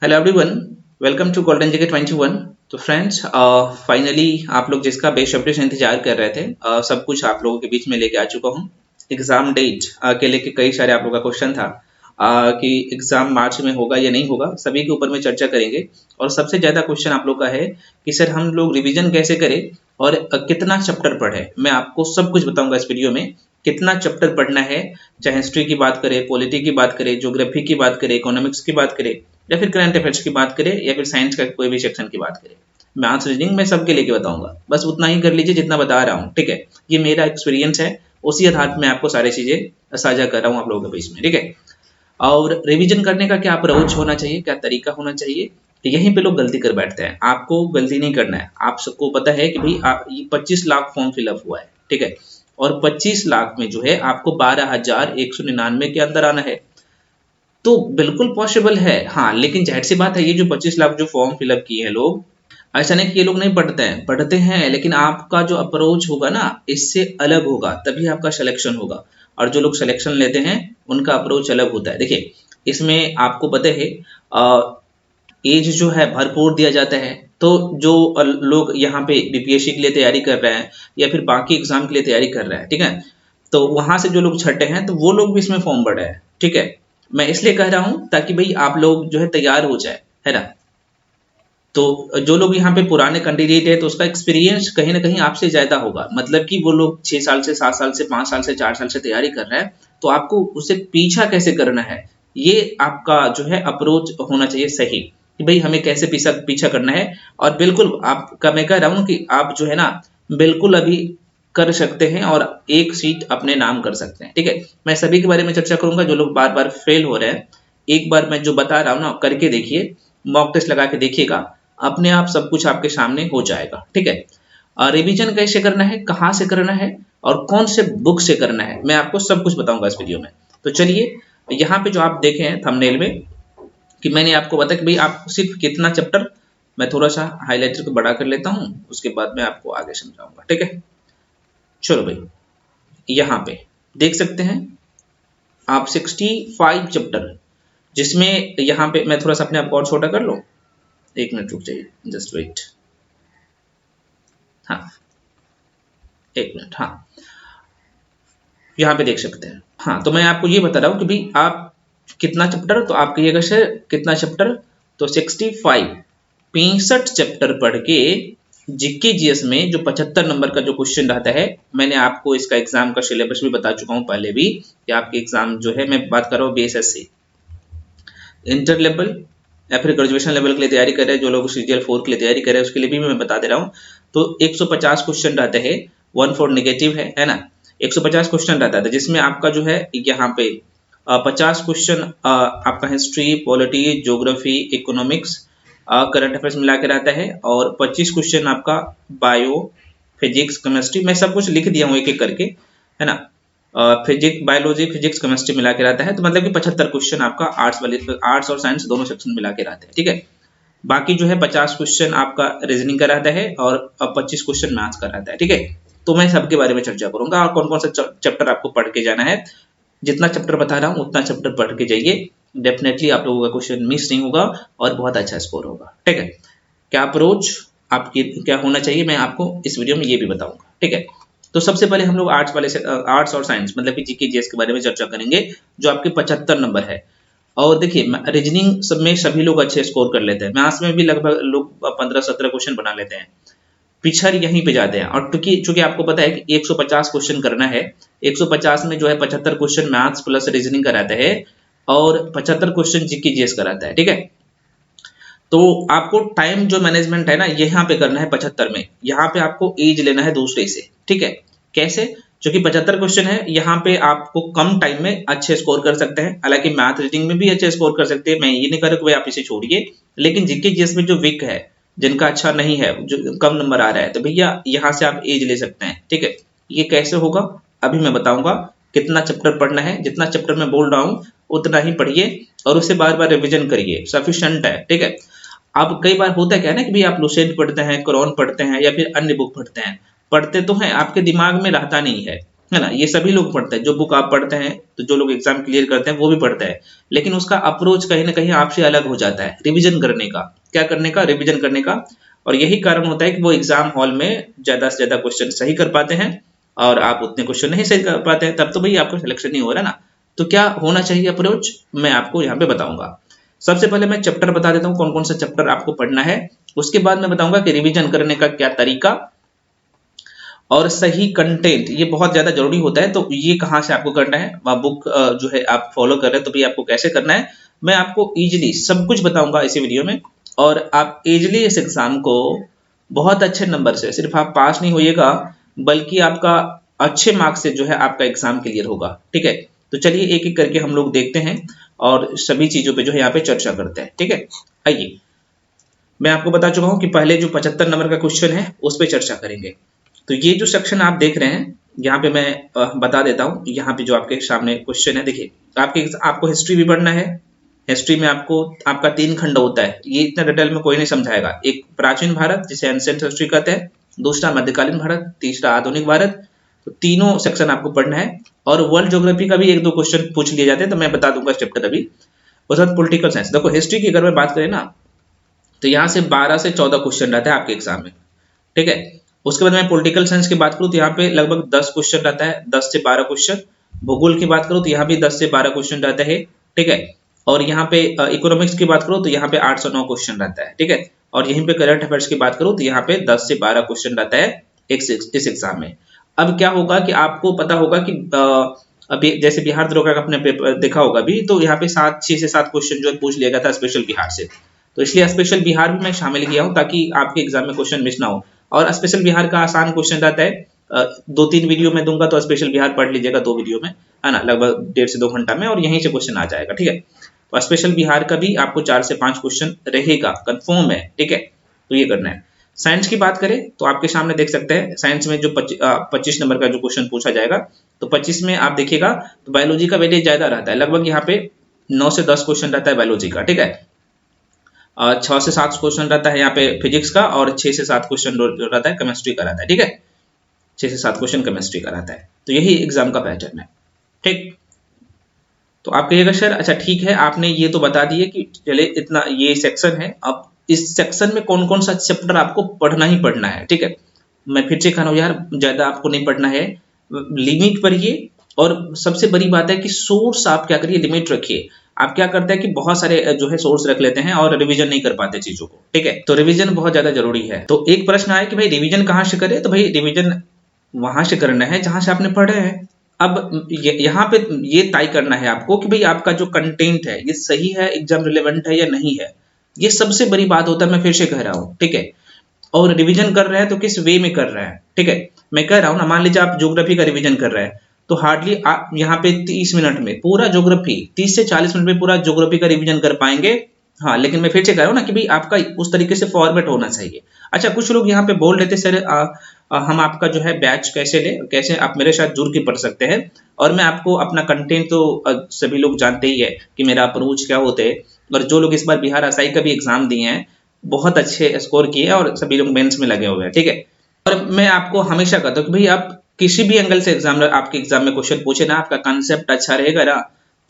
Hello everyone, welcome to golden GK 21। तो friends, finally आप लोग जिसका बेसब्री से इंतजार कर रहे थे, सब कुछ आप लोगों के बीच में लेके आ चुका हूँ। एग्जाम डेट के लेके कई सारे आप लोगों का क्वेश्चन था कि एग्जाम मार्च में होगा या नहीं होगा, सभी के ऊपर में चर्चा करेंगे। और सबसे ज्यादा क्वेश्चन आप लोग का है कि सर हम लोग रिवीजन कैसे करें और कितना चैप्टर पढ़े। मैं आपको सब कुछ बताऊंगा इस वीडियो में, कितना चैप्टर पढ़ना है। चाहे हिस्ट्री की बात करें, पॉलिटी की बात करें, ज्योग्राफी की बात करें, इकोनॉमिक्स की बात करें, या फिर करंट अफेयर्स की बात करें, या फिर साइंस का कोई भी सेक्शन की बात करें। मैथ्स रीजनिंग में सबके लेके बताऊंगा, बस उतना ही कर लीजिए जितना बता रहा हूँ, ठीक है। ये मेरा एक्सपीरियंस है, उसी आधार पर मैं आपको सारी चीजें साझा कर रहा हूँ आप लोगों के बीच में, ठीक है। और रिवीजन करने का क्या अप्रोच होना चाहिए, क्या तरीका होना चाहिए, यहीं पे लोग गलती कर बैठते हैं। आपको गलती नहीं करना है। आप सबको पता है कि भाई आप 25 लाख फॉर्म फिलअप हुआ है, ठीक है। और 25 लाख में जो है आपको 12,199 के अंदर आना है, तो बिल्कुल पॉसिबल है। हाँ, लेकिन जाहिर सी बात है, ये जो 25 लाख जो फॉर्म फिलअप किए हैं लोग, ऐसा नहीं कि ये लोग नहीं पढ़ते हैं, पढ़ते हैं, लेकिन आपका जो अप्रोच होगा ना, इससे अलग होगा, तभी आपका सिलेक्शन होगा। और जो लोग सिलेक्शन लेते हैं उनका अप्रोच अलग होता है। देखिए, इसमें आपको पता है एज जो है भरपूर दिया जाता है। तो जो लोग यहाँ पे बीपीएससी के लिए तैयारी कर रहे हैं या फिर बाकी एग्जाम के लिए तैयारी कर रहे हैं, ठीक है, तो वहां से जो लोग छटे हैं तो वो लोग भी इसमें फॉर्म भर रहे हैं, ठीक है। मैं इसलिए कह रहा हूं ताकि भाई आप लोग जो है तैयार हो जाए, है ना। तो जो लोग यहाँ पे पुराने कैंडिडेट है तो उसका एक्सपीरियंस कहीं ना कहीं आपसे ज्यादा होगा। मतलब कि वो लोग 6 साल से, 7 साल से, 5 साल से, 4 साल से तैयारी कर रहे हैं, तो आपको उसे पीछा कैसे करना है, ये आपका जो है अप्रोच होना चाहिए सही, कि भाई हमें कैसे पीछा पीछा करना है। और बिल्कुल आपका मैं कह रहा हूँ कि आप जो है ना, बिल्कुल अभी कर सकते हैं और एक सीट अपने नाम कर सकते हैं, ठीक है। मैं सभी के बारे में चर्चा करूंगा। जो लोग बार बार फेल हो रहे हैं, एक बार मैं जो बता रहा हूँ ना करके देखिए, मॉक टेस्ट लगा के देखिएगा, अपने आप सब कुछ आपके सामने हो जाएगा, ठीक है। रिवीजन कैसे करना है, कहाँ से करना है और कौन से बुक से करना है, मैं आपको सब कुछ बताऊंगा इस वीडियो में। तो चलिए, यहाँ पे जो आप देखे हैं थंबनेल में कि मैंने आपको बताया कि भाई आप सिर्फ कितना चैप्टर, मैं थोड़ा सा हाईलाइटर को बड़ा कर लेता हूँ, उसके बाद मैं आपको आगे समझाऊंगा, ठीक है। चलो भाई, यहाँ पे देख सकते हैं आप 65 चैप्टर, जिसमें यहाँ पे मैं थोड़ा सा अपने आप को और छोटा कर लूँ, 1 मिनट रुक जाइए, जस्ट वेट। हाँ, 1 मिनट। हाँ, यहाँ पे देख सकते हैं। हाँ, तो मैं आपको ये बता रहा हूँ कि भाई आप कितना चैप्टर, तो आप कहिएगा सर कितना चैप्टर, तो 65 65 चैप्टर पढ़ के जीके जीएस में जो 75 नंबर का जो क्वेश्चन रहता है, मैंने आपको इसका एग्जाम का सिलेबस भी बता चुका हूँ पहले भी, कि आपके एग्जाम जो है, मैं बात कर रहा हूँ बीएसएससी इंटर लेवल या फिर ग्रेजुएशन लेवल के लिए तैयारी कर रहे हैं, जो लोग सीजीएल 4 के लिए तैयारी कर रहे हैं उसके लिए भी मैं बता दे रहा हूँ। तो 150 क्वेश्चन रहते हैं, 1/4 नेगेटिव है ना। 150 क्वेश्चन रहता है, जिसमें आपका जो है यहाँ पे 50 क्वेश्चन आपका history, polity, geography, economics, current affairs मिला के रहता है, और 25 क्वेश्चन आपका बायो, फिजिक्स, केमिस्ट्री, मैं सब कुछ लिख दिया हूँ एक एक करके, है ना। फिजिक्स, बायोलॉजी, फिजिक्स, केमिस्ट्री मिला के रहता है, तो मतलब कि 75 क्वेश्चन आपका आर्ट्स और साइंस दोनों सेक्शन मिला के रहते हैं, ठीक है। बाकी जो है 50 क्वेश्चन आपका रीजनिंग का रहता है और 25 क्वेश्चन मैथ्स का रहता है, ठीक है। तो मैं सबके बारे में चर्चा करूंगा और कौन कौन सा चैप्टर आपको पढ़ के जाना है। जितना चैप्टर बता रहा हूँ उतना चैप्टर पढ़ के जाइए, डेफिनेटली आप लोगों का क्वेश्चन मिस नहीं होगा और बहुत अच्छा स्कोर होगा, ठीक है। क्या अप्रोच आपकी क्या होना चाहिए, मैं आपको इस वीडियो में ये भी बताऊंगा, ठीक है। तो सबसे पहले हम लोग आर्ट्स वाले से, आर्ट्स और साइंस मतलब कि जीके जीएस के बारे में चर्चा करेंगे, जो आपके 75 नंबर है। और देखिए, रीजनिंग सब में सभी लोग अच्छे स्कोर कर लेते हैं, मैथ्स में भी लगभग लोग 15-17 क्वेश्चन बना लेते हैं, पिछड़ यहीं पे जाते हैं। और चूंकि आपको पता है कि 150 क्वेश्चन करना है, 150 में जो है 75 क्वेश्चन मैथ्स प्लस रीजनिंग का रहता है और 75 क्वेश्चन जीके जीएस का रहता है, ठीक है। तो आपको टाइम जो मैनेजमेंट है ना, यहाँ पे करना है 75 में, यहाँ पे आपको एज लेना है दूसरे से, ठीक है। कैसे, क्योंकि 75 क्वेश्चन है, यहाँ पे आपको कम टाइम में अच्छे स्कोर कर सकते हैं। हालांकि मैथ रीडिंग में भी अच्छे स्कोर कर सकते हैं, मैं ये नहीं कर रहा कि आप इसे छोड़िए, लेकिन जीके जीएस में जो वीक है, जिनका अच्छा नहीं है, जो कम नंबर आ रहा है, तो भैया यहाँ से आप एज ले सकते हैं, ठीक है। ये कैसे होगा अभी मैं बताऊंगा। कितना चैप्टर पढ़ना है, जितना चैप्टर मैं बोल रहा हूँ उतना ही पढ़िए और उसे बार बार रिविजन करिए, सफिशिएंट है, ठीक है। अब कई बार होता है क्या है ना कि भाई आप लुसेंट पढ़ते हैं, कुरान पढ़ते हैं या फिर अन्य बुक पढ़ते हैं, पढ़ते तो हैं, आपके दिमाग में रहता नहीं है। है ना, ये सभी लोग पढ़ते हैं, जो बुक आप पढ़ते हैं, तो जो लोग एग्जाम क्लियर करते हैं वो भी पढ़ते हैं, लेकिन उसका अप्रोच कहीं ना कहीं आपसे अलग हो जाता है, रिवीजन करने का, क्या करने का, रिवीजन करने का। और यही कारण होता है कि वो एग्जाम हॉल में ज्यादा से ज्यादा क्वेश्चन सही कर पाते हैं और आप उतने क्वेश्चन नहीं सही कर पाते हैं, तब तो भाई आपका सिलेक्शन नहीं हो रहा ना। तो क्या होना चाहिए अप्रोच, मैं आपको यहाँ पे बताऊंगा। सबसे पहले मैं चैप्टर बता देता हूँ कौन कौन सा चैप्टर आपको पढ़ना है, उसके बाद मैं बताऊंगा कि रिवीजन करने का क्या तरीका और सही कंटेंट, ये बहुत ज्यादा जरूरी होता है। तो ये कहाँ से आपको करना है, बुक जो है आप फॉलो कर रहे हैं तो भी आपको कैसे करना है, मैं आपको इजीली सब कुछ बताऊंगा इसी वीडियो में। और आप इजीली इस एग्जाम को बहुत अच्छे नंबर से, सिर्फ आप पास नहीं होइएगा बल्कि आपका अच्छे मार्क्स से जो है आपका एग्जाम क्लियर होगा। ठीक है, तो चलिए एक एक करके हम लोग देखते हैं और सभी चीजों पे जो है यहाँ पे चर्चा करते हैं। ठीक है, आइए, मैं आपको बता चुका हूँ कि पहले जो 75 नंबर का क्वेश्चन है उस पर चर्चा करेंगे। तो ये जो सेक्शन आप देख रहे हैं यहाँ पे मैं बता देता हूँ, यहाँ पे जो आपके सामने क्वेश्चन है, देखिए आपको हिस्ट्री भी पढ़ना है। हिस्ट्री में आपका 3 खंड होता है, ये इतना डिटेल में कोई नहीं समझाएगा। एक प्राचीन भारत जिसे एंशिएंट हिस्ट्री कहते हैं, दूसरा मध्यकालीन भारत, तीसरा आधुनिक भारत। तो तीनों सेक्शन आपको पढ़ना है। और वर्ल्ड ज्योग्राफी का भी 1-2 क्वेश्चन पूछ लिए जाते हैं, तो मैं बता दूंगा चैप्टर अभी। उसके बाद पॉलिटिकल साइंस, देखो हिस्ट्री की अगर मैं बात करें ना, तो यहाँ से 12 से 14 क्वेश्चन रहता है आपके एग्जाम में। ठीक है, उसके बाद मैं पॉलिटिकल साइंस की बात करूँ तो यहाँ पे लगभग 10 क्वेश्चन रहता है, 10 से 12 क्वेश्चन। भूगोल की बात करूँ तो यहाँ भी 10 से 12 क्वेश्चन रहता है। ठीक है, और यहाँ पे इकोनॉमिक्स की बात करूँ तो यहाँ पे 8 से 9 क्वेश्चन रहता है। ठीक है, और यहीं पे करंट अफेयर्स की बात करूँ तो यहाँ पे 10 से 12 क्वेश्चन रहता है इस एग्जाम में। अब क्या होगा कि आपको पता होगा कि अभी जैसे बिहार दरोगा का अपने पेपर देखा होगा भी, तो यहाँ पे 6 से 7 क्वेश्चन जो पूछ लिया गया था स्पेशल बिहार से। तो इसलिए स्पेशल बिहार भी मैं शामिल किया हूँ ताकि आपके एग्जाम में क्वेश्चन मिस ना हो। और स्पेशल बिहार का आसान क्वेश्चन रहता है, 2-3 वीडियो में दूंगा तो स्पेशल बिहार पढ़ लीजिएगा 2 वीडियो में, है ना, लगभग 1.5 से 2 घंटा में, और यहीं से क्वेश्चन आ जाएगा। ठीक है, तो स्पेशल बिहार का भी आपको 4 से 5 क्वेश्चन रहेगा, कंफर्म है। ठीक है, तो ये करना है। साइंस की बात करें तो आपके सामने देख सकते हैं, साइंस में जो 25 नंबर का जो क्वेश्चन पूछा जाएगा, तो 25 में आप देखिएगा तो बायोलॉजी का वेटेज ज्यादा रहता है, लगभग यहाँ पे 9 से 10 क्वेश्चन रहता है बायोलॉजी का। ठीक है, 6 से 7 क्वेश्चन रहता है यहाँ पे फिजिक्स का, और 6 से 7 क्वेश्चन रहता है केमिस्ट्री का रहता है। ठीक है, 6 से 7 क्वेश्चन केमिस्ट्री का रहता है। तो यही एग्जाम का पैटर्न है। ठीक, तो आप कहिएगा सर अच्छा ठीक है, आपने ये तो बता दिए कि चले इतना ये सेक्शन है, अब इस सेक्शन में कौन कौन सा चैप्टर आपको पढ़ना ही पढ़ना है। ठीक है, मैं फिर से कह रहा हूँ यार, ज्यादा आपको नहीं पढ़ना है, लिमिट पढ़िए। और सबसे बड़ी बात है कि सोर्स आप क्या करिए, लिमिट रखिए। आप क्या करते हैं कि बहुत सारे जो है सोर्स रख लेते हैं और रिवीजन नहीं कर पाते चीजों को। ठीक है, तो रिवीजन बहुत ज्यादा जरूरी है। तो एक प्रश्न आया कि भाई रिवीजन कहाँ से करें, तो भाई रिवीजन वहां से करना है जहां से आपने पढ़े हैं। अब यहाँ पे ये तय करना है आपको कि भाई आपका जो कंटेंट है ये सही है, एग्जाम रिलेवेंट है या नहीं है। ये सबसे बड़ी बात होता है, मैं फिर से कह रहा हूँ। ठीक है, और रिवीजन कर रहे हैं तो किस वे में कर रहे हैं। ठीक है, मैं कह रहा हूँ ना, मान लीजिए आप ज्योग्राफी का रिवीजन कर रहे हैं, तो हार्डली आप यहाँ पे 30 मिनट में पूरा ज्योग्राफी, 30 से 40 मिनट में पूरा ज्योग्राफी का रिवीजन कर पाएंगे। हाँ, लेकिन मैं फिर से कह रहा हूँ ना कि भाई आपका उस तरीके से फॉर्मेट होना चाहिए। अच्छा, कुछ लोग यहाँ पे बोल रहे थे सर हम आपका जो है बैच कैसे ले, कैसे आप मेरे साथ जुड़ के पढ़ सकते हैं। और मैं आपको अपना कंटेंट तो सभी लोग जानते ही है कि मेरा अप्रोच क्या होते हैं। और जो लोग इस बार बिहार एसआई का भी एग्जाम दिए हैं, बहुत अच्छे स्कोर किए और सभी लोग मेंस में लगे हुए हैं। ठीक है, और मैं आपको हमेशा कहता हूँ कि भाई आप किसी भी एंगल से आपके एग्जाम में क्वेश्चन पूछे ना, आपका कंसेप्ट अच्छा रहेगा ना,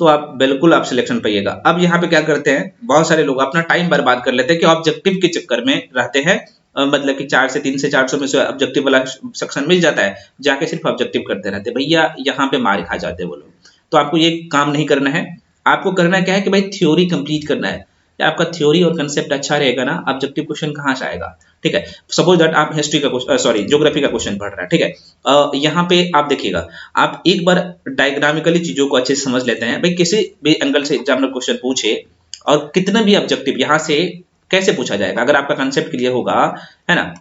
तो आप बिल्कुल आप सिलेक्शन पाइएगा। अब यहाँ पे क्या करते हैं, बहुत सारे लोग अपना टाइम बर्बाद कर लेते हैं कि ऑब्जेक्टिव के चक्कर में रहते हैं। मतलब कि 3 से 400 में से ऑब्जेक्टिव वाला सेक्शन मिल जाता है, जाके सिर्फ ऑब्जेक्टिव करते रहते हैं, भैया यहाँ पे मार खा जाते हैं वो लोग। तो आपको ये काम नहीं करना है। आपको करना क्या है कि भाई थ्योरी कंप्लीट करना है। आपका थ्योरी और कंसेप्ट अच्छा रहेगा ना, ऑब्जेक्टिव क्वेश्चन कहाँ से आएगा। ठीक है, सपोज दैट आप हिस्ट्री का ज्योग्राफी का क्वेश्चन पढ़ रहे हैं। ठीक है, यहाँ पे आप देखिएगा, आप एक बार डायग्रामिकली चीजों को अच्छे से समझ लेते हैं। भाई किसी भी एंगल से एग्जामिनर क्वेश्चन पूछे और कितना भी ऑब्जेक्टिव यहाँ से कैसे पूछा जाएगा, अगर आपका कंसेप्ट क्लियर होगा, है ना,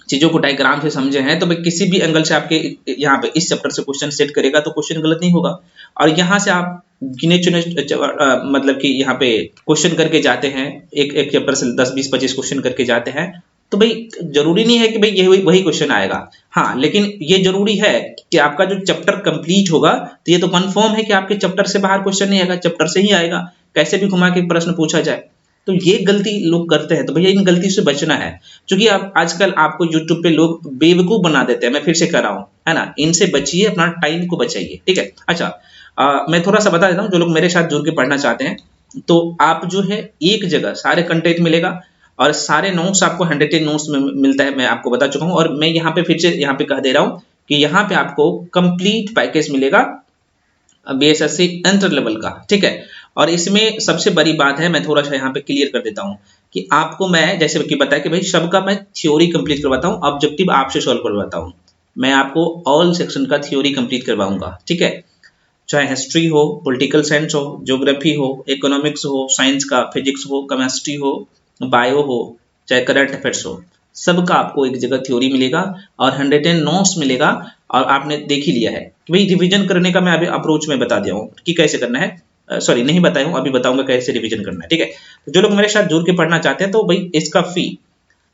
चीजों को डायग्राम से समझे हैं, तो भाई किसी भी एंगल से आपके यहाँ पे इस चैप्टर से क्वेश्चन सेट करेगा तो क्वेश्चन गलत नहीं होगा। और यहाँ से आप गिने चुने मतलब कि यहाँ पे क्वेश्चन करके जाते हैं, एक चैप्टर से 10, 20, 25 क्वेश्चन करके जाते हैं, तो भाई जरूरी नहीं है कि भाई ये वही क्वेश्चन आएगा। हाँ, लेकिन ये जरूरी है कि आपका जो चैप्टर कंप्लीट होगा, तो ये तो कंफर्म है कि आपके चैप्टर से बाहर क्वेश्चन नहीं आएगा, चैप्टर से ही आएगा, कैसे भी घुमा के प्रश्न पूछा जाए। तो ये गलती लोग करते हैं, तो भैया इन गलती से बचना है, क्योंकि आप आजकल आपको यूट्यूब पे लोग बेवकूफ बना देते हैं, मैं फिर से कर रहा हूँ, है ना, इनसे बचिए, अपना टाइम को बचाइए, ठीक है। अच्छा, मैं थोड़ा सा बता देता हूँ, जो लोग मेरे साथ जुड़ के पढ़ना चाहते हैं, तो आप जो है एक जगह सारे कंटेंट मिलेगा, और सारे नोट्स आपको 110 नोट्स में मिलता है, मैं आपको बता चुका हूँ, और मैं यहाँ पे फिर से यहाँ पे कह दे रहा हूँ कि यहाँ पे आपको कंप्लीट पैकेज मिलेगा बीएसएससी इंटर लेवल का, ठीक है। और इसमें सबसे बड़ी बात है, मैं थोड़ा सा यहाँ पे क्लियर कर देता हूँ कि आपको मैं जैसे कि बताया कि भाई सबका मैं थ्योरी कंप्लीट करवाता हूँ, ऑब्जेक्टिव आपसे सॉल्व करवाता हूँ, मैं आपको ऑल सेक्शन का थ्योरी कंप्लीट करवाऊंगा, ठीक है। चाहे हिस्ट्री हो, पॉलिटिकल साइंस हो, ज्योग्राफी हो, इकोनॉमिक्स हो, साइंस का, फिजिक्स हो, केमिस्ट्री हो, बायो हो, चाहे करंट अफेयर्स हो, सबका आपको एक जगह थ्योरी मिलेगा और 110 नोट्स मिलेगा। और आपने देख ही लिया है कि भाई रिवीजन करने का मैं अभी अप्रोच में बता दिया हूँ कि कैसे करना है, सॉरी नहीं बताया हूँ, अभी बताऊंगा कैसे रिवीजन करना है, ठीक है। तो जो लोग मेरे साथ जुड़ के पढ़ना चाहते हैं, तो भाई इसका फी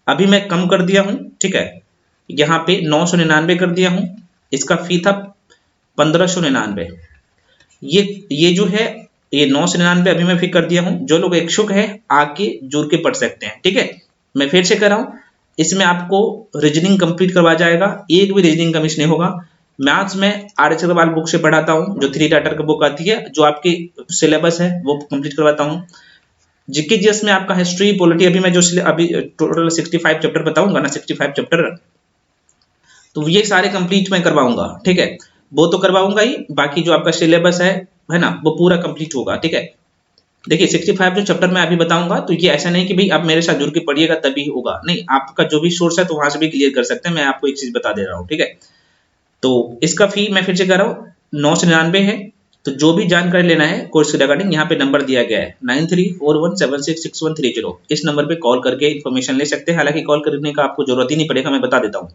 अभी मैं कम कर दिया हूँ, ठीक है, यहाँ पे 999 कर दिया हूँ, इसका फी था 1599। ये जो है ये 999 अभी मैं फिर कर दिया हूँ, जो लोग इच्छुक है आके जुड़ के पढ़ सकते हैं, ठीक है। मैं फिर से कर रहा हूँ, इसमें आपको रीजनिंग कंप्लीट करवा जाएगा, एक भी रीजनिंग का मिस नहीं होगा। मैथ्स में आर एच अग्रवाल बुक से पढ़ाता हूँ, जो 3 राइटर की बुक आती है, जो आपकी सिलेबस है वो कंप्लीट करवाता हूँ। जीके जीएस में आपका हिस्ट्री, पॉलिटी, अभी मैं जो अभी टोटल 65 चैप्टर बताऊंगा ना, 65 चैप्टर, तो ये सारे कंप्लीट मैं करवाऊंगा, ठीक है। वो तो करवाऊंगा ही, बाकी जो आपका सिलेबस है ना, वो पूरा कंप्लीट होगा, ठीक है। देखिए 65 जो चैप्टर मैं अभी बताऊंगा, तो ये ऐसा नहीं कि भाई आप मेरे साथ जुड़ के पढ़िएगा तभी होगा, नहीं, आपका जो भी सोर्स है तो वहां से भी क्लियर कर सकते हैं, मैं आपको एक चीज बता दे रहा हूँ, ठीक है। तो इसका फी मैं फिर से कर रहा हूँ 999 है। तो जो भी जानकारी लेना है कोर्स के रिगार्डिंग, यहाँ पे नंबर दिया गया है 9341766130, इस नंबर पे कॉल करके इन्फॉर्मेशन ले सकते हैं। हालांकि कॉल करने का आपको जरूरत ही नहीं पड़ेगा, मैं बता देता हूँ।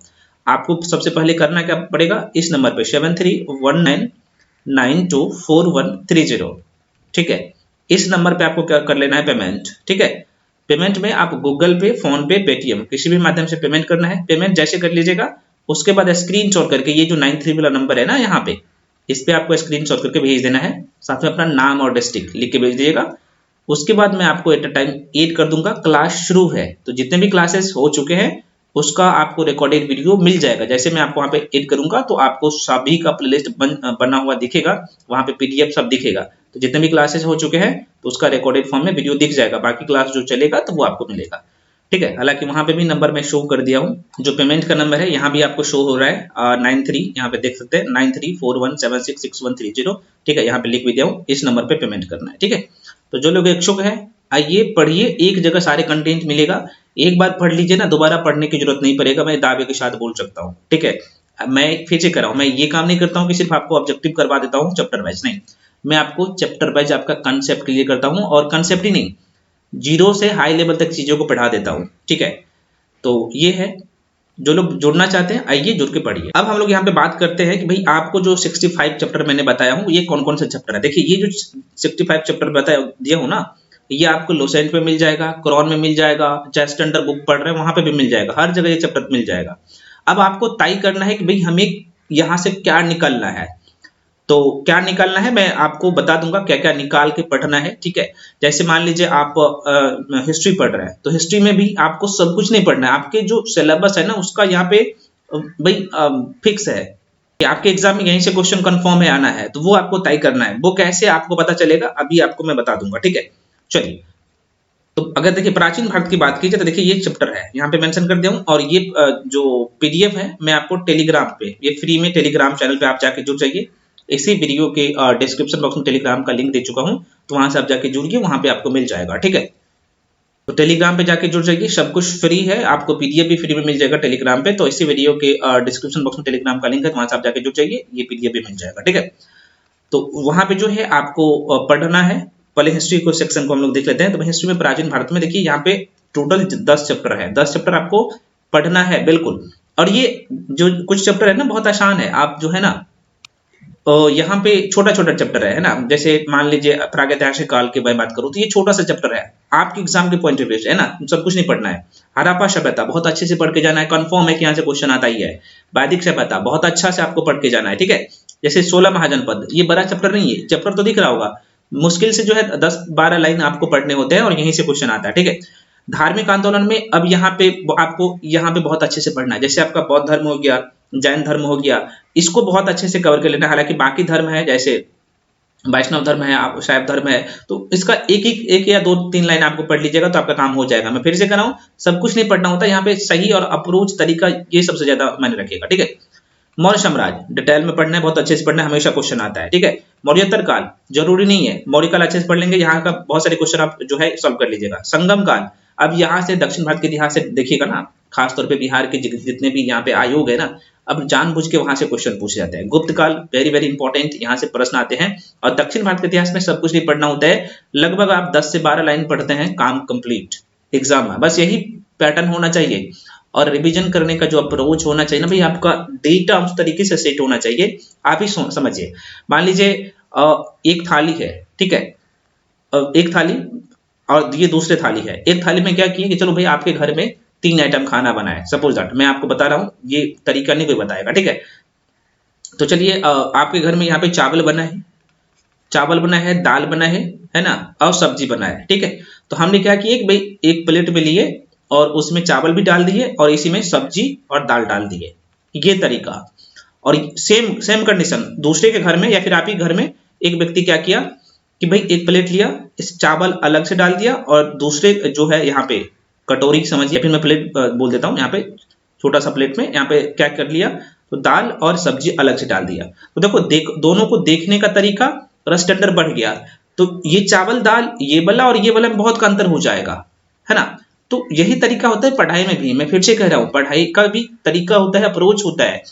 आपको सबसे पहले करना क्या पड़ेगा, इस नंबर पे 7319924130, ठीक है। इस नंबर पे आपको क्या कर लेना है, पेमेंट, ठीक है। पेमेंट में आप गूगल पे, फोन पे, पेटीएम, किसी भी माध्यम से पेमेंट करना है। पेमेंट जैसे कर लीजिएगा, उसके बाद स्क्रीनशॉट करके ये जो 93 वाला नंबर है ना, यहाँ पे इस पे आपको स्क्रीनशॉट करके भेज देना है, साथ में अपना नाम और डिस्ट्रिक्ट लिख के भेज दीजिएगा। उसके बाद मैं आपको एट अ टाइम ऐड कर दूंगा, क्लास शुरू है, तो जितने भी क्लासेस हो चुके हैं उसका आपको रिकॉर्डेड वीडियो मिल जाएगा। जैसे मैं आपको वहाँ पे ऐड करूंगा तो आपको सभी का प्लेलिस्ट बना हुआ दिखेगा, वहाँ पे पीडीएफ सब दिखेगा। तो जितने भी क्लासेस हो चुके हैं तो उसका रिकॉर्डेड फॉर्म में वीडियो दिख जाएगा, बाकी क्लास जो चलेगा तो वो आपको मिलेगा, ठीक है। हालांकि वहाँ पे भी नंबर मैं शो कर दिया हूँ, जो पेमेंट का नंबर है यहाँ भी आपको शो हो रहा है 93, यहाँ पे देख सकते हैं 9341766130, ठीक है, यहाँ पे लिख भी दिया हूँ, इस नंबर पे पेमेंट करना है, ठीक है। तो जो लोग इच्छुक है आइए पढ़िए, एक जगह सारे कंटेंट मिलेगा, एक बार पढ़ लीजिए ना, दोबारा पढ़ने की जरूरत नहीं पड़ेगा, मैं दावे के साथ बोल सकता हूँ, ठीक है। मैं फिर से कर रहा हूँ, मैं ये काम नहीं करता हूँ कि सिर्फ आपको ऑब्जेक्टिव करवा देता हूँ चैप्टर वाइज, नहीं, मैं आपको चैप्टर वाइज आपका कंसेप्ट क्लियर करता हूँ, और कंसेप्ट ही नहीं, जीरो से हाई लेवल तक चीजों को पढ़ा देता हूँ, ठीक है। तो ये है, जो लोग जुड़ना चाहते हैं आइए जुड़ के पढ़िए। अब हम लोग यहाँ पे बात करते हैं कि भाई आपको जो 65 चैप्टर मैंने बताया हूँ, ये कौन कौन से चैप्टर है। देखिए ये जो 65 चैप्टर बताया दिया हूँ ना, ये आपको लोसेंट पे मिल जाएगा, क्रॉन में मिल जाएगा, चाहे स्टैंडर्ड बुक पढ़ रहे हैं वहां पे भी मिल जाएगा, हर जगह ये चैप्टर मिल जाएगा। अब आपको तय करना है कि भाई हमें यहाँ से क्या निकलना है, तो क्या निकालना है मैं आपको बता दूंगा, क्या क्या निकाल के पढ़ना है, ठीक है। जैसे मान लीजिए आप हिस्ट्री पढ़ रहे हैं, तो हिस्ट्री में भी आपको सब कुछ नहीं पढ़ना है, आपके जो सिलेबस है ना उसका यहाँ पे भाई फिक्स है कि आपके एग्जाम में यहीं से क्वेश्चन कंफर्म है आना है, तो वो आपको तय करना है। वो कैसे आपको पता चलेगा अभी आपको मैं बता दूंगा, ठीक है। चलिए, तो अगर देखिए प्राचीन भारत की बात कीजिए तो देखिए ये चैप्टर है यहाँ पे मेंशन कर दिया हूँ, और ये जो पीडीएफ है मैं आपको टेलीग्राम पे, ये फ्री में टेलीग्राम चैनल पे आप जाके जुड़ जाइए, इसी वीडियो के डिस्क्रिप्शन बॉक्स में टेलीग्राम का लिंक दे चुका हूँ, तो वहां से आप जाके जुड़िए, वहां पे आपको मिल जाएगा, ठीक है। तो टेलीग्राम पे जाके जुड़ जाइए, सब कुछ फ्री है, आपको पीडीएफ भी फ्री में मिल जाएगा टेलीग्राम पे, तो इसी वीडियो के डिस्क्रिप्शन बॉक्स में टेलीग्राम का लिंक है, वहां से आप जाके जुड़ जाइए, ये पीडीएफ भी मिल जाएगा, ठीक है। तो वहां पे जो है आपको पढ़ना है। पहले हिस्ट्री को सेक्शन को हम लोग देख लेते हैं। तो हिस्ट्री में प्राचीन भारत में देखिए यहाँ पे टोटल 10 चैप्टर है, 10 चैप्टर आपको पढ़ना है बिल्कुल। और ये जो कुछ चैप्टर है ना बहुत आसान है, आप जो है ना यहाँ पे छोटा छोटा चैप्टर है ना, जैसे मान लीजिए प्रागैतिहासिक काल की मैं बात करूँ तो ये छोटा सा चैप्टर है, आपके एग्जाम के पॉइंट ऑफ व्यू से है ना, सब कुछ नहीं पढ़ना है। हड़प्पा सभ्यता बहुत अच्छे से पढ़ के जाना है, कंफर्म है कि यहाँ से क्वेश्चन आता ही है। वैदिक सभ्यता बहुत अच्छा से आपको पढ़ के जाना है, ठीक है। जैसे 16 महाजनपद, ये बड़ा चैप्टर नहीं है, चैप्टर तो दिख रहा होगा, मुश्किल से जो है 10-12 लाइन आपको पढ़ने होते हैं और यहीं से क्वेश्चन आता है, ठीक है। धार्मिक आंदोलन में अब यहाँ पे आपको यहाँ पे बहुत अच्छे से पढ़ना है। जैसे आपका बौद्ध धर्म हो गया, जैन धर्म हो गया, इसको बहुत अच्छे से कवर कर लेना। हालांकि बाकी धर्म है जैसे वैष्णव धर्म है, आप शैव धर्म है, तो इसका एक या 2-3 लाइन आपको पढ़ लीजिएगा तो आपका काम हो जाएगा। मैं फिर से कह रहा हूँ, सब कुछ नहीं पढ़ना होता, यहाँ पे सही और अप्रोच तरीका ये सबसे ज्यादा मायने रखेगा, ठीक है। मौर्य साम्राज्य डिटेल में पढ़ना है, बहुत अच्छे से पढ़ना है, हमेशा क्वेश्चन आता है, ठीक है। मौर्योत्तर काल जरूरी नहीं है, मौर्य काल अच्छे से पढ़ लेंगे, यहाँ का बहुत सारे क्वेश्चन आप जो है सॉल्व कर लीजिएगा। संगम काल, अब यहाँ से दक्षिण भारत के इतिहास से देखिएगा ना, खासतौर पे बिहार के जितने भी यहाँ पे आयोग है ना, अब जानबूझ के वहां से क्वेश्चन पूछे जाते हैं। गुप्त काल वेरी वेरी इंपॉर्टेंट, यहाँ से प्रश्न आते हैं। और दक्षिण भारत के इतिहास में सब कुछ नहीं पढ़ना होता है, लगभग आप 10 से 12 लाइन पढ़ते हैं, काम कंप्लीट एग्जाम में। बस यही पैटर्न होना चाहिए और रिवीजन करने का जो अप्रोच होना चाहिए ना भाई, आपका डेटा उस तरीके से सेट होना चाहिए। आप ही समझिए, मान लीजिए एक थाली है, ठीक है, एक थाली और ये दूसरे थाली है। एक थाली में क्या किए कि चलो भाई आपके घर में 3 आइटम खाना बना है, सपोज दैट मैं आपको बता रहा हूँ, ये तरीका नहीं कोई बताएगा, ठीक है। तो चलिए आपके घर में यहाँ पे चावल बना है, दाल बना है ना, और सब्जी बना है, ठीक है। तो हमने क्या किया कि भाई एक प्लेट में लिए और उसमें चावल भी डाल दिए और इसी में सब्जी और दाल डाल दिए, ये तरीका। और सेम कंडीशन दूसरे के घर में या फिर आप ही घर में एक व्यक्ति क्या किया कि भाई एक प्लेट लिया, इस चावल अलग से डाल दिया और दूसरे जो है यहाँ पे कटोरी समझिए, फिर मैं प्लेट बोल देता हूँ, यहाँ पे छोटा सा प्लेट में यहाँ पे क्या कर लिया, तो दाल और सब्जी अलग से डाल दिया। तो देखो दोनों को देखने का तरीका और स्टैंडर्ड बढ़ गया। तो ये चावल दाल ये वाला और ये वाला में बहुत का अंतर हो जाएगा, है ना। तो यही तरीका होता है पढ़ाई में भी, मैं फिर से कह रहा हूँ, पढ़ाई का भी तरीका होता है, अप्रोच होता है,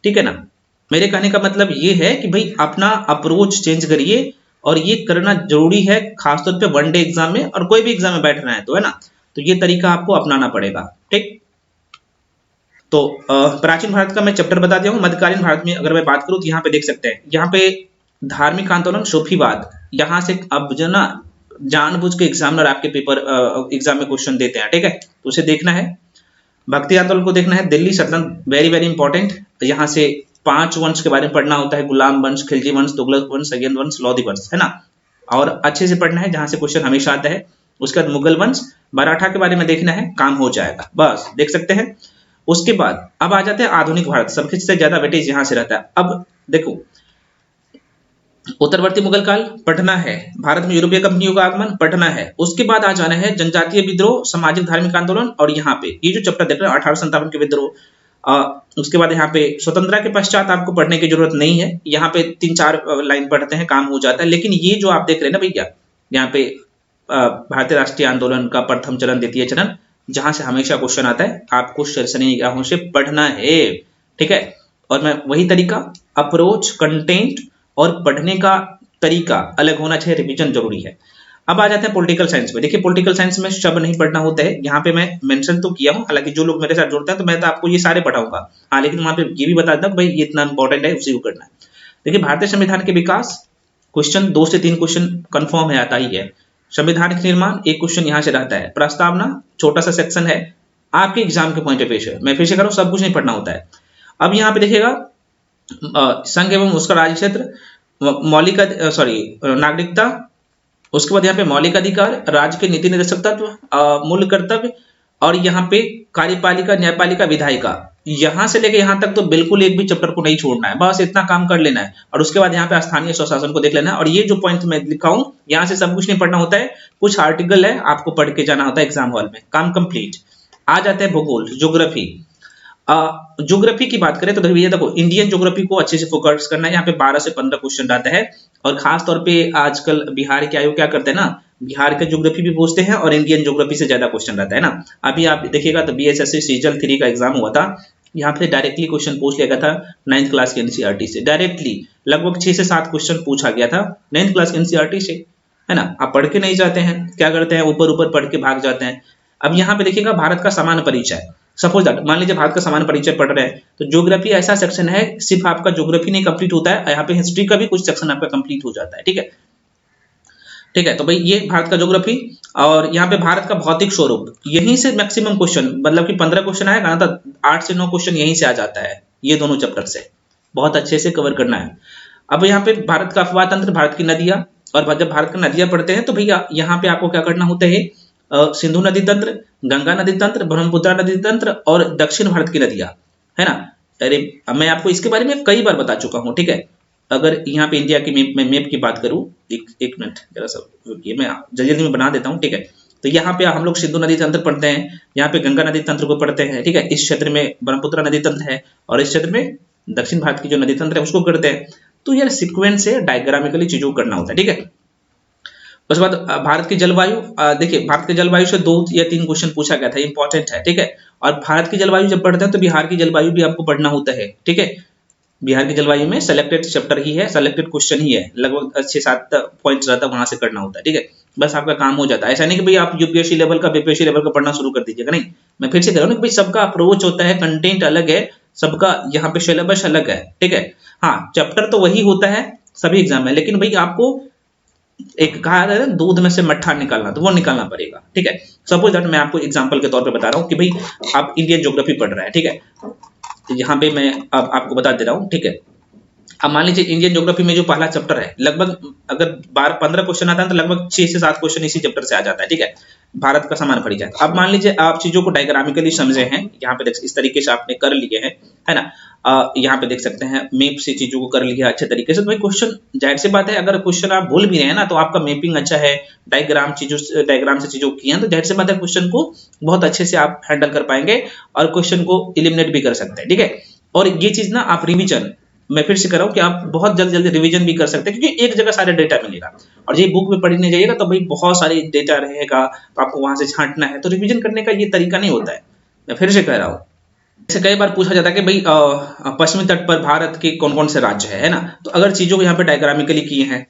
ठीक है ना। मेरे कहने का मतलब ये है कि भाई अपना अप्रोच चेंज करिए और ये करना जरूरी है, खासतौर पे वनडे एग्जाम में और कोई भी एग्जाम में बैठ रहे हैं तो, है ना। तो ये तरीका आपको अपनाना पड़ेगा, ठीक। तो प्राचीन भारत का मैं चैप्टर बता दिया हूँ। मध्यकालीन भारत में अगर मैं बात करूँ तो यहाँ पे देख सकते हैं, यहाँ पे धार्मिक आंदोलन, सूफीवाद, यहाँ से अब जो ना जानबूझ के एग्जामिनर आपके पेपर एग्जाम में क्वेश्चन देते हैं, ठीक है, तो उसे देखना है। भक्ति आंदोलन को देखना है, दिल्ली सल्तनत वेरी वेरी इंपॉर्टेंट, यहाँ से 5 वंश के बारे में पढ़ना होता है, गुलाम वंश, खिलजी वंश, तुगलक वंश, सैयद वंश, लोधी वंश, है ना, और अच्छे से पढ़ना है, जहां से क्वेश्चन हमेशा आता है। उसके बाद मुगल वंश, मराठा के बारे में देखना है, काम हो जाएगा, बस देख सकते हैं। उसके बाद अब आ जाते हैं आधुनिक भारत, सबसे ज्यादा वेटेज यहां से रहता है। अब देखो, उत्तरवर्ती मुगल काल पढ़ना है, भारत में यूरोपीय कंपनियों का आगमन पढ़ना है। उसके बाद आ जाना है जनजातीय विद्रोह, सामाजिक धार्मिक आंदोलन, और यहाँ पे ये जो चैप्टर देख रहे हैं 1857 के विद्रोह। उसके बाद यहाँ पे स्वतंत्रता के पश्चात आपको पढ़ने की जरूरत नहीं है, यहाँ पे 3-4 लाइन पढ़ते हैं, काम हो जाता है। लेकिन ये जो आप देख रहे हैं ना भैया, यहाँ पे भारतीय राष्ट्रीय आंदोलन का प्रथम चरण, द्वितीय चरण, जहां से हमेशा क्वेश्चन आता है, आपको शरसनी निगाहों से पढ़ना है, ठीक है। और मैं वही तरीका, अप्रोच, कंटेंट और पढ़ने का तरीका अलग होना चाहिए, रिवीजन जरूरी है। अब आ जाते हैं पॉलिटिकल साइंस में। देखिए पॉलिटिकल साइंस में शब्द नहीं पढ़ना होता है, यहाँ पे मैं मेंशन तो किया हूँ, हालांकि जो लोग मेरे साथ जुड़ते हैं तो मैं तो आपको ये सारे पढ़ाऊंगा, हाँ, लेकिन वहां पे ये भी बता देता हूँ भाई ये इतना इंपॉर्टेंट है, उसी को करना है। देखिए भारतीय संविधान के विकास, क्वेश्चन 2 से 3 क्वेश्चन कंफर्म है, आता ही है। संविधान के निर्माण, एक क्वेश्चन यहाँ से रहता है। प्रस्तावना, छोटा सा सेक्शन है, आपके एग्जाम के पॉइंट ऑफ व्यू से, मैं फिर से करूँ, सब कुछ नहीं पढ़ना होता है। अब यहाँ पे देखिएगा संघ एवं उसका राज्य क्षेत्र, मौलिक नागरिकता, उसके बाद यहाँ पे मौलिक अधिकार, राज्य के नीति निर्देशक तत्व, मूल कर्तव्य, और यहाँ पे कार्यपालिका, न्यायपालिका, विधायिका, यहाँ से लेके यहाँ तक तो बिल्कुल एक भी चैप्टर को नहीं छोड़ना है, बस इतना काम कर लेना है। और उसके बाद यहाँ पे स्थानीय स्वशासन को देख लेना है। और ये जो पॉइंट मैं लिखा हूँ, यहाँ से सब कुछ नहीं पढ़ना होता है, कुछ आर्टिकल है आपको पढ़ के जाना होता है एग्जाम हॉल में, काम कंप्लीट। आ जाते हैं भूगोल, ज्योग्राफी। ज्योग्राफी की बात करें तो भैया देखो, इंडियन ज्योग्राफी को अच्छे से फोकस करना है। यहाँ पे 12 से 15 क्वेश्चन आता है, और खास तौर पे आजकल बिहार के आयोग क्या करते हैं ना, बिहार के ज्योग्राफी भी पूछते हैं और इंडियन ज्योग्राफी से ज्यादा क्वेश्चन रहता है ना। अभी आप देखिएगा तो बीएसएससी सीजल 3 का एग्जाम हुआ था, यहाँ पे डायरेक्टली क्वेश्चन पूछ लिया गया था 9th क्लास के एनसीईआरटी से, डायरेक्टली लगभग 6 से 7 क्वेश्चन पूछा गया था 9th क्लास के एनसीईआरटी से, है ना। आप पढ़ के नहीं जाते हैं, क्या करते हैं, ऊपर ऊपर पढ़ के भाग जाते हैं। अब यहाँ पे देखिएगा भारत का सामान्य परिचय, सपोज दैट मान लीजिए भारत का सामान्य परिचय पढ़ रहे हैं, तो ज्योग्राफी ऐसा सेक्शन है, सिर्फ आपका ज्योग्राफी नहीं कंप्लीट होता है, यहाँ पे हिस्ट्री का भी कुछ सेक्शन आपका कंप्लीट हो जाता है, ठीक है, ठीक है। तो भाई ये भारत का ज्योग्राफी, और यहाँ पे भारत का भौतिक स्वरूप, यहीं से मैक्सिमम क्वेश्चन, मतलब कि 15 क्वेश्चन आएगा ना, तो 8 से 9 क्वेश्चन यहीं से आ जाता है, ये दोनों चैप्टर से बहुत अच्छे से कवर करना है। अब यहाँ पे भारत का अफवाह तंत्र, भारत की नदियां और जब भारत की नदियां पढ़ते हैं तो भैया यहाँ पे आपको क्या करना होता है, सिंधु नदी तंत्र, गंगा नदी तंत्र, ब्रह्मपुत्र नदी तंत्र और दक्षिण भारत की नदियां, है ना। अरे मैं आपको इसके बारे में कई बार बता चुका हूँ, ठीक है। अगर यहाँ पे इंडिया की मैप की बात करूँ, एक मिनट जरा सा रुकिए, मैं जल्दी जल्दी में बना देता हूँ, ठीक है। तो यहाँ पे हम लोग सिंधु नदी तंत्र पढ़ते हैं, यहाँ पे गंगा नदी तंत्र को पढ़ते हैं, ठीक है। इस क्षेत्र में ब्रह्मपुत्र नदी तंत्र है और इस क्षेत्र में दक्षिण भारत की जो नदी तंत्र है उसको करते हैं। तो यार सीक्वेंस से डायग्रामिकली चीजों को करना होता है, ठीक है। उसके बाद भारत की जलवायु, देखिए भारत की जलवायु से 2 या 3 क्वेश्चन पूछा गया था, इंपॉर्टेंट है, ठीक है। और भारत की जलवायु जब पढ़ते हैं तो बिहार की जलवायु भी आपको पढ़ना होता है, ठीक है। बिहार की जलवायु में सेलेक्टेड चैप्टर ही है, सेलेक्टेड क्वेश्चन ही है, लगभग 6-7 पॉइंट्स रहता है, वहां से करना होता है, ठीक है। बस आपका काम हो जाता है। ऐसा नहीं कि भाई आप यूपीएससी लेवल का बीपीएससी लेवल का पढ़ना शुरू कर दीजिएगा, नहीं। मैं फिर से कह रहा हूँ कि भाई सबका अप्रोच होता है, कंटेंट अलग है, सबका यहाँ पे सिलेबस अलग है, ठीक है। हाँ, चैप्टर तो वही होता है सभी एग्जाम में, लेकिन भाई आपको एक कहा है ना दूध में से मट्ठा निकालना, तो वो निकालना पड़ेगा, ठीक है। सपोज दैट मैं आपको एग्जांपल के तौर पे बता रहा हूँ कि भाई आप इंडियन ज्योग्राफी पढ़ रहे हैं, ठीक है। तो यहाँ पे मैं अब आपको बता दे रहा हूँ, ठीक है। अब मान लीजिए इंडियन ज्योग्राफी में जो पहला चैप्टर है, लगभग अगर 12-15 क्वेश्चन आता है तो लगभग 6 से 7 क्वेश्चन इसी चैप्टर से आ जाता है, ठीक है। भारत का सामान्य परिचय। अब मान लीजिए आप चीजों को डायग्रामिकली समझे हैं, यहाँ पे देख इस तरीके से आपने कर लिए हैं, है ना। यहाँ पे देख सकते हैं मैप से चीजों को कर लिया अच्छे तरीके से, तो भाई क्वेश्चन जाहिर सी बात है, अगर क्वेश्चन आप भूल भी रहे हैं ना, तो आपका मैपिंग अच्छा है, डायग्राम से चीजों किए हैं, तो जाहिर सी बात है क्वेश्चन को बहुत अच्छे से आप हैंडल कर पाएंगे और क्वेश्चन को इलिमिनेट भी कर सकते हैं, ठीक है। और ये चीज ना आप रिविजन, मैं फिर से कर रहा हूँ कि आप बहुत जल्दी जल्दी रिवीजन भी कर सकते हैं, क्योंकि एक जगह सारे डेटा मिलेगा। और ये बुक में पढ़ने जाइएगा तो भाई बहुत सारे डेटा रहेगा, तो आपको वहां से छांटना है, तो रिवीजन करने का ये तरीका नहीं होता है। मैं फिर से कह रहा हूँ, जैसे कई बार पूछा जाता है कि भाई पश्चिमी तट पर भारत के कौन कौन से राज्य है ना। तो अगर चीजों को यहाँ पे डायग्रामिकली किए हैं,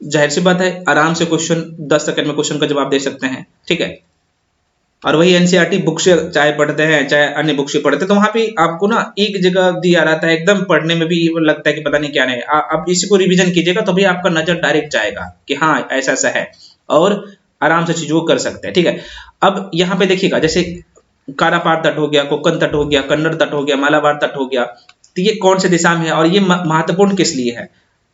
जाहिर सी बात है आराम से क्वेश्चन 10 सेकंड में क्वेश्चन का जवाब दे सकते हैं, ठीक है। और वही एनसीईआरटी बुक से चाहे पढ़ते हैं चाहे अन्य बुक से पढ़ते हैं, तो वहां पे आपको ना एक जगह दिया रहता है, एकदम पढ़ने में भी लगता है कि पता नहीं क्या नहीं। आप इसी को रिवीजन कीजिएगा तो भी आपका नजर डायरेक्ट जाएगा कि हाँ ऐसा ऐसा है, और आराम से चीजों को कर सकते हैं, ठीक है। अब यहाँ पे देखिएगा, जैसे कारापार तट हो गया, कोकन तट हो गया, कन्नड़ तट हो गया, मालाबार तट हो गया, तो ये कौन से दिशा में है और ये महत्वपूर्ण किस लिए है।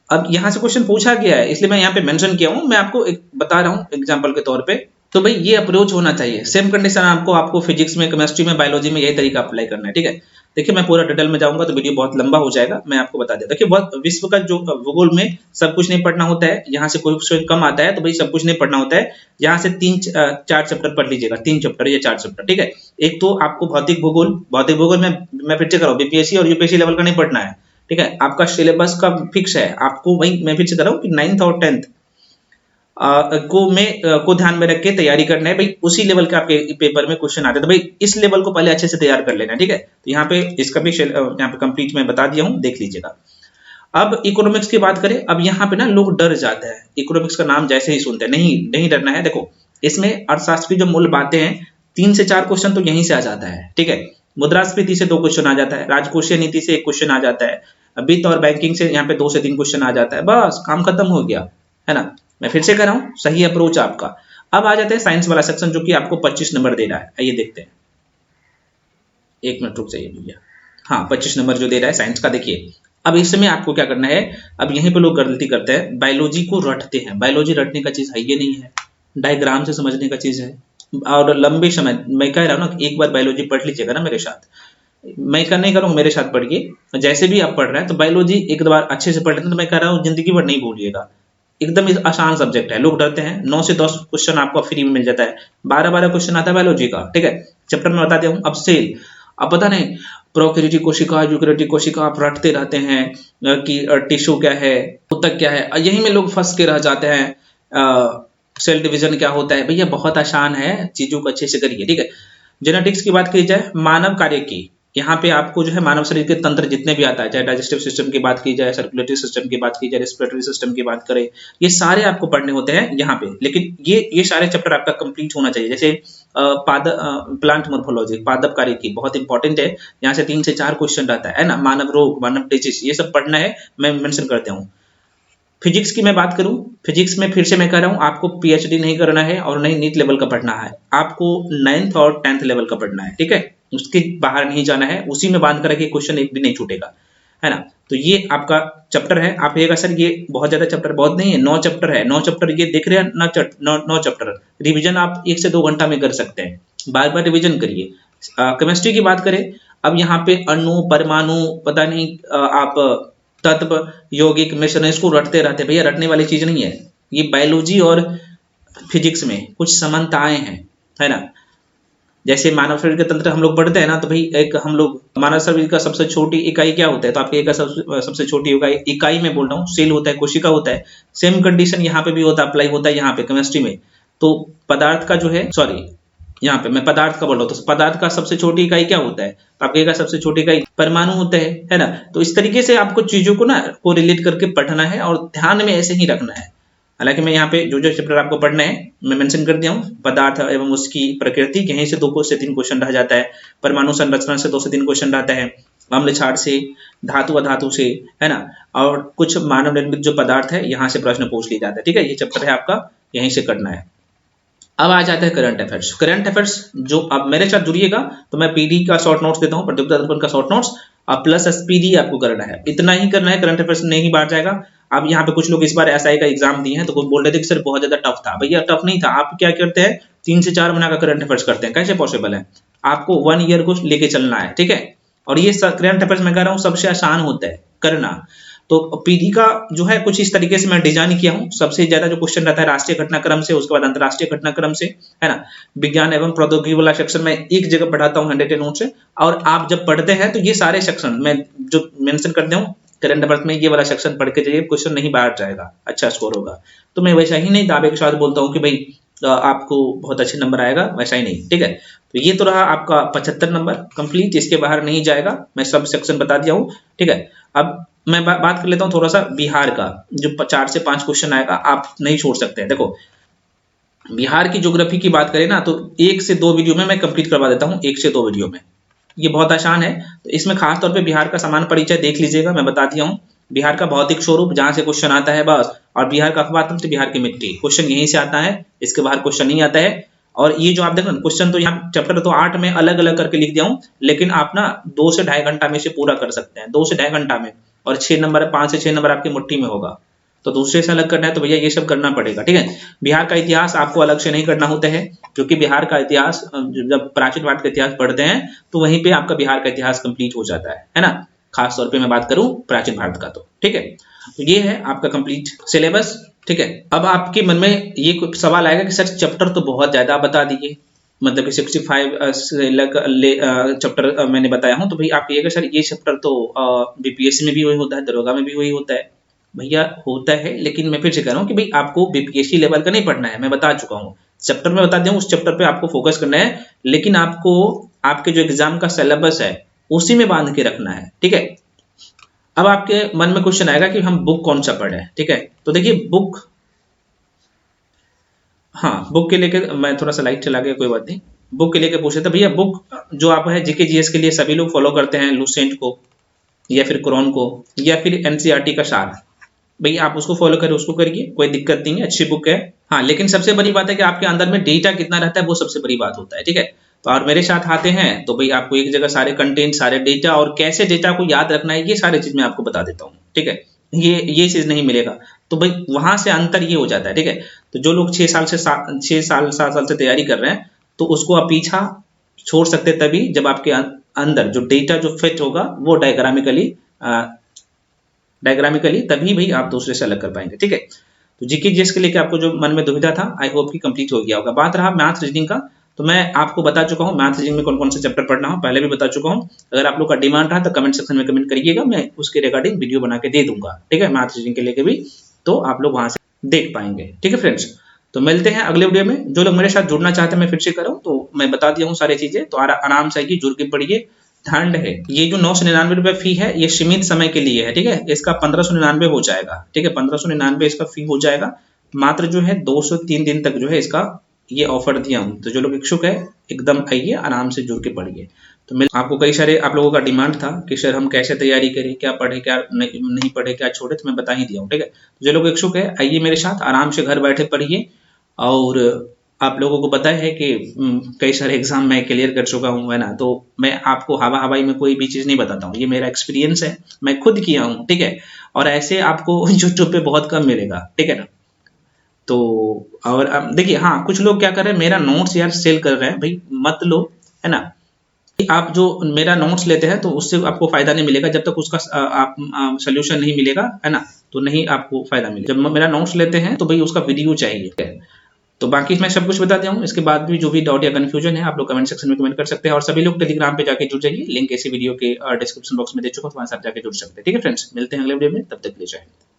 अब यहाँ से क्वेश्चन पूछा गया है, इसलिए मैं यहाँ पे मेंशन किया हूँ, मैं आपको बता रहा हूँ एग्जाम्पल के तौर पे। तो भाई ये अप्रोच होना चाहिए। सेम कंडीशन आपको फिजिक्स में, केमिस्ट्री में, बायोलॉजी में यही तरीका अप्लाई करना है, ठीक है। देखिए मैं पूरा डिटेल में जाऊंगा तो वीडियो बहुत लंबा हो जाएगा, मैं आपको बता देता। देखिए बहुत विश्व का जो भूगोल में सब कुछ नहीं पढ़ना होता है, यहाँ से कोई क्वेश्चन कम आता है तो भाई सब कुछ नहीं पढ़ना होता है। यहाँ से 3-4 चैप्टर पढ़ लीजिएगा, 3 चैप्टर या 4 चैप्टर, ठीक है। एक तो आपको भौतिक भूगोल में मैं फिर से करूँ, बीपीएससी और यूपीएससी लेवल का नहीं पढ़ना है, ठीक है। आपका सिलेबस का फिक्स है, आपको वही मैं फिर से कर रहा हूँ कि 9th और 10th को ध्यान में रख के तैयारी करना है। भाई उसी लेवल के आपके पेपर में क्वेश्चन आते हैं, तो भाई इस लेवल को पहले अच्छे से तैयार कर लेना है, ठीक है। तो यहाँ पे इसका भी यहाँ पे कंप्लीट मैं बता दिया हूँ, देख लीजिएगा। अब इकोनॉमिक्स की बात करें, अब यहाँ पे ना लोग डर जाते हैं, इकोनॉमिक्स का नाम जैसे ही सुनते हैं। नहीं डरना है। देखो इसमें अर्थशास्त्र की जो मूल बातें हैं, 3 से 4 क्वेश्चन तो यहीं से आ जाता है, ठीक है। मुद्रास्फीति से 2 क्वेश्चन आ जाता है, राजकोषीय नीति से 1 क्वेश्चन आ जाता है, वित्त और बैंकिंग से यहाँ पे 2 से 3 क्वेश्चन आ जाता है, बस काम खत्म हो गया, है ना। मैं फिर से कह रहा हूँ, सही अप्रोच आपका। अब आ जाते हैं साइंस वाला सेक्शन, जो कि आपको 25 नंबर दे रहा है। आइए देखते हैं, 1 मिनट रुक जाइए भैया। हाँ 25 नंबर जो दे रहा है साइंस का, देखिए अब इसमें आपको क्या करना है। अब यहीं पे लोग गलती करते हैं, बायोलॉजी को रटते हैं। बायोलॉजी रटने का चीज है ये नहीं है, डायग्राम से समझने का चीज है। और लंबे समय, मैं कह रहा हूँ ना, एक बार बायोलॉजी पढ़ लीजिएगा ना मेरे साथ, मैं नहीं करूँगा, मेरे साथ पढ़िए। जैसे भी आप पढ़ रहे हैं तो बायोलॉजी एक बार अच्छे से पढ़ लेते हैं, तो मैं कह रहा हूँ जिंदगी भर नहीं भूलिएगा। एकदम आसान सब्जेक्ट है, लोग डरते हैं। 9 से 10 क्वेश्चन आपको फ्री में मिल जाता है, 12 क्वेश्चन आता है बायोलॉजी का, ठीक है। चैप्टर में बता दिया हूँ। अब सेल, अब पता नहीं प्रोकैरियोटिक कोशिका, यूकैरियोटिक कोशिका, आप रटते रहते हैं कि टिश्यू क्या है, ऊतक क्या है, यही में लोग फंस के रह जाते हैं। सेल डिवीजन क्या होता है, भैया बहुत आसान है, चीजों को अच्छे से करिए, ठीक है। जेनेटिक्स की बात की जाए, मानव कार्य की, यहाँ पे आपको जो है मानव शरीर के तंत्र जितने भी आता है, चाहे डाइजेस्टिव सिस्टम की बात की जाए, सर्कुलेटरी सिस्टम की बात की जाए, रेस्पिरेटरी सिस्टम की बात करें, ये सारे आपको पढ़ने होते हैं यहाँ पे। लेकिन ये सारे चैप्टर आपका कंप्लीट होना चाहिए। जैसे प्लांट मॉर्फोलॉजी, पादप कार्य की बहुत इंपॉर्टेंट है, यहाँ से 3 से 4 क्वेश्चन रहता है ना। मानव रोग, मानव डिजीज, ये सब पढ़ना है, मैं मेंशन करता हूँ। फिजिक्स की मैं बात करूं, फिजिक्स में फिर से मैं कह रहा हूं, आपको पीएचडी नहीं करना है और नहीं नीट लेवल का पढ़ना है, आपको 9th और 10th लेवल का पढ़ना है, ठीक है। उसके बाहर नहीं जाना है, उसी में बांध कर के क्वेश्चन एक भी नहीं छूटेगा, है ना। तो ये आपका चैप्टर है। आप कहिएगा सर ये बहुत ज्यादा चैप्टर, बहुत नहीं है, 9 चैप्टर है, 9 चैप्टर ये देख रहे हैं ना, 9 चैप्टर रिवीजन आप 1 से 2 घंटा में कर सकते हैं, बार बार रिवीजन करिए। केमिस्ट्री की बात करें, अब यहाँ पे अणु परमाणु पता नहीं आप तत्व यौगिक मिश्रण इसको रटते रहते, भैया रटने वाली चीज नहीं है। ये बायोलॉजी और फिजिक्स में कुछ समानताएं हैं, है ना। जैसे मानव शरीर के तंत्र हम लोग पढ़ते हैं ना, तो भाई एक हम लोग मानव शरीर का सबसे छोटी इकाई क्या होता है, तो आपके एक सबसे छोटी इकाई में बोल रहा हूँ, सेल होता है, कोशिका होता है। सेम कंडीशन यहाँ पे भी होता है, अप्लाई होता है यहाँ पे केमिस्ट्री में। तो पदार्थ का जो है, सॉरी यहाँ पे मैं पदार्थ का बोल रहा हूँ, तो पदार्थ का सबसे छोटी इकाई क्या होता है, तो आपके सबसे छोटी इकाई परमाणु होता है ना। तो इस तरीके से आपको चीजों को ना को रिलेट करके पढ़ना है और ध्यान में ऐसे ही रखना है। हालांकि मैं यहाँ पे जो जो चैप्टर आपको पढ़ना है मैं मेंशन कर दिया हूँ। पदार्थ एवं उसकी प्रकृति, यहीं से 2 से 3 क्वेश्चन रह जाता है। परमाणु संरचना से 2 से 3 क्वेश्चन रहता है। अम्ल क्षार से, धातु अधातु से, है ना। और कुछ मानव निर्मित जो पदार्थ है यहाँ से प्रश्न पूछ लिया जाता है, ठीक है। ये चैप्टर है आपका, यहीं से करना है। अब आ जाता है करंट अफेयर्स। करंट अफेयर्स जो आप मेरे साथ जुड़िएगा तो मैं पीडी का शॉर्ट नोट्स देता हूँ, प्रतियोगिता दर्पण का शॉर्ट नोट्स प्लस एसपीडी आपको करना है। इतना ही करना है, करंट अफेयर्स नहीं बाहर जाएगा। अब यहाँ पे कुछ लोग इस बार एसआई का एग्जाम दिए हैं तो बोल रहे थे कि सर बहुत ज्यादा टफ था। भैया टफ नहीं था, आप क्या करते हैं 3 से 4 महीना का करंट अफेयर्स करते हैं, कैसे पॉसिबल है। आपको 1 ईयर को लेके चलना है, ठीक है। और ये करंट अफेयर्स मैं कह रहा हूँ सबसे आसान होता है करना। तो पीडी का जो है कुछ इस तरीके से मैं डिजाइन किया हूँ। सबसे ज्यादा जो क्वेश्चन रहता है राष्ट्रीय घटनाक्रम से, उसके बाद अंतरराष्ट्रीय घटनाक्रम से, है ना। विज्ञान एवं प्रौद्योगिकी वाला सेक्शन में एक जगह पढ़ाता हूँ 100 नोट से। और आप जब पढ़ते हैं तो ये सारे सेक्शन मैं जो मेंशन करता हूँ करंट अफेयर्स में, ये वाला सेक्शन पढ़ के जाइए, क्वेश्चन नहीं बाहर जाएगा, अच्छा स्कोर होगा। तो मैं वैसा ही नहीं दावे के साथ बोलता हूँ कि भाई आपको बहुत अच्छे नंबर आएगा, वैसा ही नहीं, ठीक है। तो ये तो रहा आपका 75 नंबर कंप्लीट, इसके बाहर नहीं जाएगा, मैं सब सेक्शन बता दिया हूँ, ठीक है। अब मैं बात कर लेता हूँ थोड़ा सा बिहार का, जो 4 से 5 क्वेश्चन आएगा, आप नहीं छोड़ सकते हैं। देखो बिहार की ज्योग्राफी की बात करें ना, तो 1 से 2 वीडियो में मैं कंप्लीट करवा देता हूँ, 1 से 2 वीडियो में, ये बहुत आसान है। तो इसमें खास तौर पे बिहार का सामान्य परिचय देख लीजिएगा, मैं बता दिया हूँ। बिहार का भौतिक स्वरूप, जहां से क्वेश्चन आता है बस, और बिहार का अखबार तंत्र, बिहार की मिट्टी, क्वेश्चन यहीं से आता है, इसके बाहर क्वेश्चन नहीं आता है। और ये जो आप देख रहे हैं क्वेश्चन, तो यहाँ चैप्टर तो 8 में अलग अलग करके लिख दिया हूँ, लेकिन आप ना 2 से ढाई घंटा में से पूरा कर सकते हैं, 2 से ढाई घंटा में। और 6 नंबर, 5 से 6 नंबर आपकी मुट्ठी में होगा। तो दूसरे से अलग करना है तो भैया ये सब करना पड़ेगा, ठीक है। बिहार का इतिहास आपको अलग से नहीं करना होता है, क्योंकि बिहार का इतिहास जब प्राचीन भारत का इतिहास पढ़ते हैं तो वहीं पे आपका बिहार का इतिहास कंप्लीट हो जाता है ना। खास तौर पे मैं बात करूं प्राचीन भारत का, तो ठीक है। तो ये है आपका कंप्लीट सिलेबस, ठीक है। अब आपके मन में ये सवाल आएगा कि सर चैप्टर तो बहुत ज्यादा बता दिए, मतलब कि 65 चैप्टर मैंने बताया हूं, तो भाई आप कहिएगा सर ये चैप्टर तो बीपीएससी में भी वही होता है, दरोगा में भी वही होता है। भैया होता है, लेकिन मैं फिर से कह रहा हूँ कि भाई आपको बीपीएससी लेवल का नहीं पढ़ना है, मैं बता चुका हूँ। चैप्टर में बता दूं, उस चैप्टर पे आपको फोकस करना है, लेकिन आपको आपके जो एग्जाम का सिलेबस है उसी में बांध के रखना है, ठीक है। अब आपके मन में क्वेश्चन आएगा कि हम बुक कौन सा पढ़े, ठीक है। तो देखिए बुक, हाँ बुक के लेके मैं थोड़ा सा लाइट चला गया, कोई बात नहीं। बुक के लेके पूछे तो भैया बुक जो आप है जीके जीएस के लिए सभी लोग फॉलो करते हैं, लूसेंट को या फिर क्रोन को या फिर एनसीईआरटी का सार, भैया आप उसको फॉलो करें, उसको करिए, कोई दिक्कत नहीं है, अच्छी बुक है। हाँ लेकिन सबसे बड़ी बात है कि आपके अंदर में डेटा कितना रहता है, वो सबसे बड़ी बात होता है, ठीक है। तो और मेरे साथ आते हैं तो भाई आपको एक जगह सारे कंटेंट, सारे डेटा और कैसे डेटा को याद रखना है, ये सारी चीज मैं आपको बता देता हूँ, ठीक है। ये चीज नहीं मिलेगा, तो भाई वहां से अंतर ये हो जाता है, ठीक है। तो जो लोग 7 साल से तैयारी कर रहे हैं, तो उसको आप पीछा छोड़ सकते तभी जब आपके अंदर जो डेटा जो फिट होगा वो डायग्रामिकली तभी भाई आप दूसरे से अलग कर पाएंगे, ठीक है। तो जीके जीएस के लिए आपको जो मन में दुविधा था, आई होप कि कंप्लीट हो गया होगा। बात रहा मैथ रीजनिंग का, तो मैं आपको बता चुका हूँ मैथ रीजनिंग में कौन कौन से चैप्टर पढ़ना हो, पहले भी बता चुका हूँ। अगर आप लोग का डिमांड रहा तो कमेंट सेक्शन में कमेंट करिएगा, मैं उसके रिगार्डिंग वीडियो बना के दे दूंगा, ठीक है, मैथ रीजनिंग के लेके भी, तो आप लोग वहां से देख पाएंगे, ठीक है फ्रेंड्स। तो मिलते हैं अगले वीडियो में। जो लोग मेरे साथ जुड़ना चाहते हैं मैं फिर से करूँ तो मैं बता दिया हूँ सारी चीजें, तो आराम से आइए, जुड़ के पढ़िए। ध्यान रहे ये जो 999 रुपए फी है ये सीमित समय के लिए है, ठीक है। इसका 1599 हो जाएगा, ठीक है, 1599 इसका फी हो जाएगा। मात्र जो है 203 दिन तक जो है इसका ये ऑफर दिया हूँ। तो जो लोग इच्छुक है एकदम आइए, आराम से जुड़ के पढ़िए। तो आपको कई सारे आप लोगों का डिमांड था कि सर हम कैसे तैयारी करें, क्या पढ़े क्या नहीं पढ़े, क्या छोड़े, तो मैं बता ही दिया हूँ, ठीक है। जो लोग इच्छुक है आइए मेरे साथ, आराम से घर बैठे पढ़िए और आप लोगों को पता है कि कई सारे एग्जाम मैं क्लियर कर चुका हूँ, है ना। तो मैं आपको हवा हवाई में कोई भी चीज़ नहीं बताता हूँ, ये मेरा एक्सपीरियंस है, मैं खुद किया हूँ, ठीक है। और ऐसे आपको यूट्यूब पे बहुत कम मिलेगा, ठीक है ना। तो और देखिए, हाँ, कुछ लोग क्या कर रहे हैं, मेरा नोट्स यार सेल कर रहे हैं, भाई मत लो, है ना। आप जो मेरा नोट्स लेते हैं तो उससे आपको फायदा नहीं मिलेगा जब तक उसका आप सोल्यूशन नहीं मिलेगा, है ना। तो नहीं आपको फायदा मिलेगा। जब मेरा नोट्स लेते हैं तो भाई उसका वीडियो चाहिए। तो बाकी मैं सब कुछ बता दिया हूँ। इसके बाद भी जो भी डाउट या कंफ्यूजन है आप लोग कमेंट सेक्शन में कमेंट कर सकते हैं, और सभी लोग टेलीग्राम पे जाके जुड़ जाइए, लिंक इसी वीडियो के डिस्क्रिप्शन बॉक्स में दे चुका हूँ, वहां से आप जाके जुड़ सकते हैं। ठीक है फ्रेंड्स, मिलते हैं अगले वीडियो में, तब तक के लिए जय हिंद।